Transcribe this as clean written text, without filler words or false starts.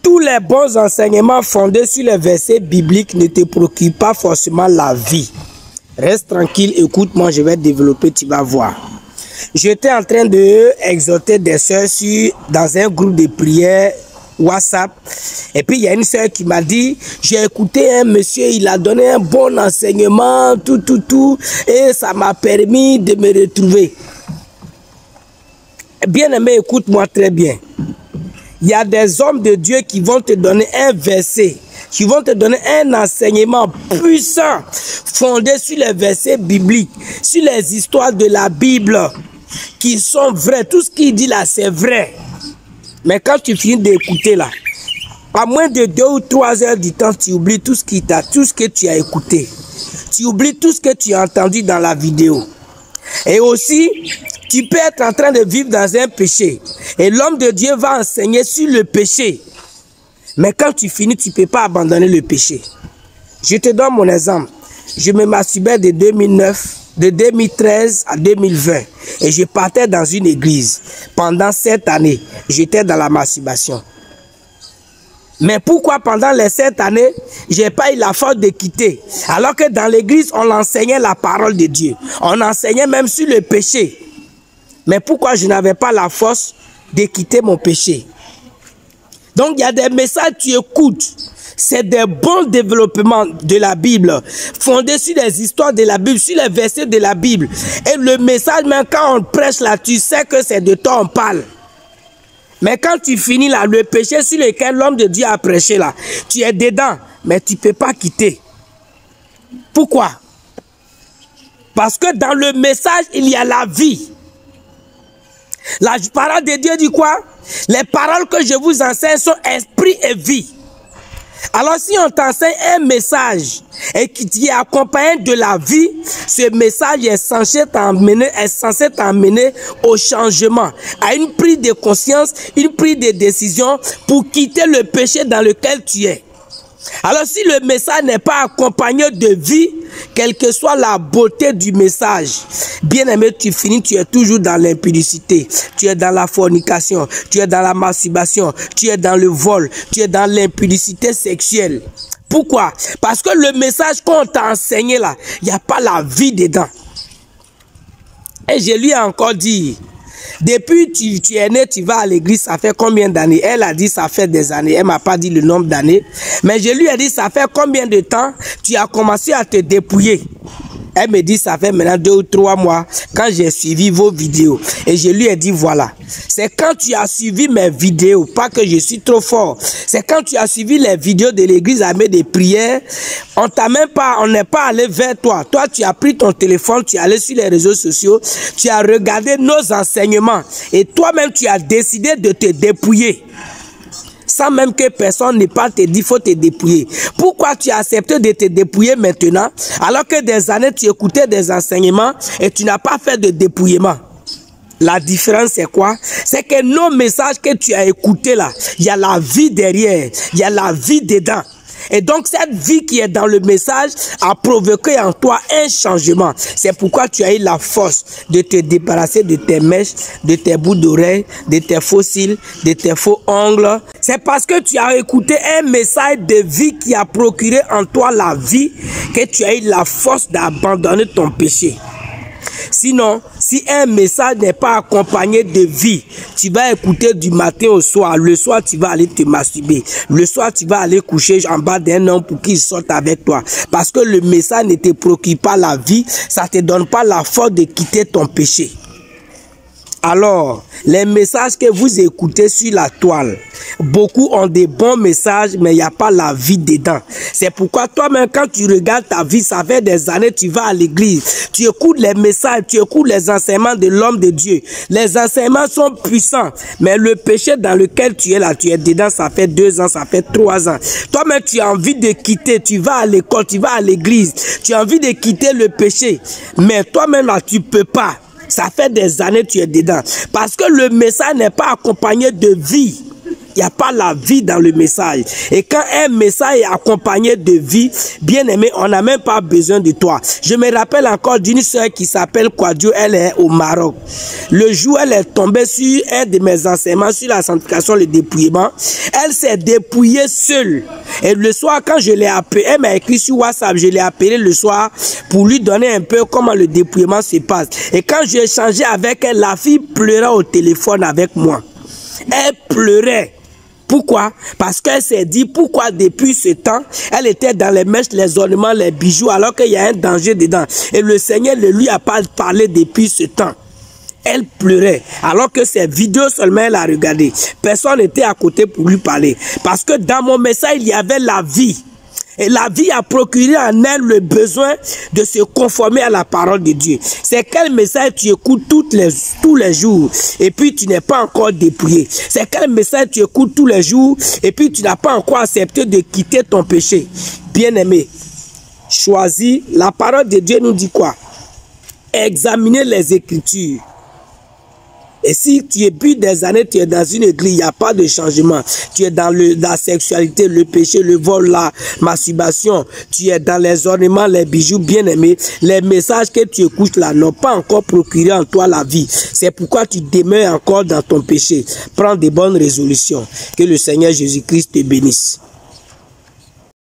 Tous les bons enseignements fondés sur les versets bibliques ne te procurent pas forcément la vie. Reste tranquille, écoute-moi, je vais développer, tu vas voir. J'étais en train de exhorter des sœurs dans un groupe de prière WhatsApp. Et puis il y a une sœur qui m'a dit, j'ai écouté un monsieur, il a donné un bon enseignement, tout, et ça m'a permis de me retrouver. Bien aimé, écoute-moi très bien. Il y a des hommes de Dieu qui vont te donner un verset, qui vont te donner un enseignement puissant, fondé sur les versets bibliques, sur les histoires de la Bible, qui sont vraies. Tout ce qu'il dit là, c'est vrai. Mais quand tu finis d'écouter là, à moins de 2 ou 3 heures du temps, tu oublies tout ce que tu as écouté. Tu oublies tout ce que tu as entendu dans la vidéo. Et aussi, tu peux être en train de vivre dans un péché. Et l'homme de Dieu va enseigner sur le péché. Mais quand tu finis, tu ne peux pas abandonner le péché. Je te donne mon exemple. Je me masturbais de 2013 à 2020. Et je partais dans une église. Pendant 7 années, j'étais dans la masturbation. Mais pourquoi pendant les 7 années, je n'ai pas eu la force de quitter? Alors que dans l'église, on enseignait la parole de Dieu. On enseignait même sur le péché. Mais pourquoi je n'avais pas la force de quitter mon péché? Donc il y a des messages que tu écoutes. C'est des bons développements de la Bible, fondés sur les histoires de la Bible, sur les versets de la Bible. Et le message, même quand on prêche là, tu sais que c'est de toi on parle. Mais quand tu finis là, le péché sur lequel l'homme de Dieu a prêché là, tu es dedans, mais tu ne peux pas quitter. Pourquoi? Parce que dans le message, il y a la vie. La parole de Dieu dit quoi? Les paroles que je vous enseigne sont esprit et vie. Alors si on t'enseigne un message et qui est accompagné de la vie, ce message est censé t'emmener au changement, à une prise de conscience, une prise de décision pour quitter le péché dans lequel tu es. Alors si le message n'est pas accompagné de vie, quelle que soit la beauté du message, bien aimé, tu finis, tu es toujours dans l'impudicité, tu es dans la fornication, tu es dans la masturbation, tu es dans le vol, tu es dans l'impudicité sexuelle. Pourquoi? Parce que le message qu'on t'a enseigné là, il n'y a pas la vie dedans. Et je lui ai encore dit, depuis que tu es né, tu vas à l'église, ça fait combien d'années? Elle a dit ça fait des années, elle ne m'a pas dit le nombre d'années. Mais je lui ai dit ça fait combien de temps tu as commencé à te dépouiller? Elle me dit ça fait maintenant 2 ou 3 mois quand j'ai suivi vos vidéos. Et je lui ai dit voilà, c'est quand tu as suivi mes vidéos, pas que je suis trop fort. C'est quand tu as suivi les vidéos de l'église armée des prières, on n'est pas allé vers toi. Toi tu as pris ton téléphone, tu es allé sur les réseaux sociaux, tu as regardé nos enseignements et toi-même tu as décidé de te dépouiller. Sans même que personne n'ait pas te dit, il faut te dépouiller. Pourquoi tu as accepté de te dépouiller maintenant, alors que des années tu écoutais des enseignements et tu n'as pas fait de dépouillement? La différence c'est quoi? C'est que nos messages que tu as écoutés là, il y a la vie derrière, il y a la vie dedans. Et donc cette vie qui est dans le message a provoqué en toi un changement. C'est pourquoi tu as eu la force de te débarrasser de tes mèches, de tes bouts d'oreilles, de tes faux cils, de tes faux ongles. C'est parce que tu as écouté un message de vie qui a procuré en toi la vie que tu as eu la force d'abandonner ton péché. Sinon, si un message n'est pas accompagné de vie, tu vas écouter du matin au soir. Le soir, tu vas aller te masturber. Le soir, tu vas aller coucher en bas d'un homme pour qu'il sorte avec toi. Parce que le message ne te procure pas la vie, ça ne te donne pas la force de quitter ton péché. Alors, les messages que vous écoutez sur la toile, beaucoup ont des bons messages, mais il n'y a pas la vie dedans. C'est pourquoi toi-même, quand tu regardes ta vie, ça fait des années, tu vas à l'église, tu écoutes les messages, tu écoutes les enseignements de l'homme de Dieu. Les enseignements sont puissants, mais le péché dans lequel tu es là, tu es dedans, ça fait 2 ans, ça fait 3 ans. Toi-même, tu as envie de quitter, tu vas à l'école, tu vas à l'église, tu as envie de quitter le péché, mais toi-même là, tu ne peux pas. Ça fait des années que tu es dedans. Parce que le message n'est pas accompagné de vie. Il n'y a pas la vie dans le message. Et quand un message est accompagné de vie, bien aimé, on n'a même pas besoin de toi. Je me rappelle encore d'une soeur qui s'appelle Quadio, elle est au Maroc. Le jour où elle est tombée sur un de mes enseignements sur la sanctification, le dépouillement, elle s'est dépouillée seule. Et le soir, quand je l'ai appelée, elle m'a écrit sur WhatsApp, je l'ai appelée le soir pour lui donner un peu comment le dépouillement se passe. Et quand j'ai échangé avec elle, la fille pleurait au téléphone avec moi. Elle pleurait. Pourquoi? Parce qu'elle s'est dit, pourquoi depuis ce temps, elle était dans les mèches, les ornements, les bijoux, alors qu'il y a un danger dedans. Et le Seigneur ne lui a pas parlé depuis ce temps. Elle pleurait, alors que ces vidéos seulement elle a regardé. Personne n'était à côté pour lui parler. Parce que dans mon message, il y avait la vie. Et la vie a procuré en elle le besoin de se conformer à la parole de Dieu. C'est quel message tu écoutes tous les jours et puis tu n'es pas encore dépouillé. C'est quel message tu écoutes tous les jours et puis tu n'as pas encore accepté de quitter ton péché. Bien-aimé, choisis. La parole de Dieu nous dit quoi? Examinez les Écritures. Et si tu es plus des années, tu es dans une église, il n'y a pas de changement. Tu es dans la sexualité, le péché, le vol, la masturbation. Tu es dans les ornements, les bijoux, bien-aimés. Les messages que tu écoutes là n'ont pas encore procuré en toi la vie. C'est pourquoi tu demeures encore dans ton péché. Prends de bonnes résolutions. Que le Seigneur Jésus-Christ te bénisse.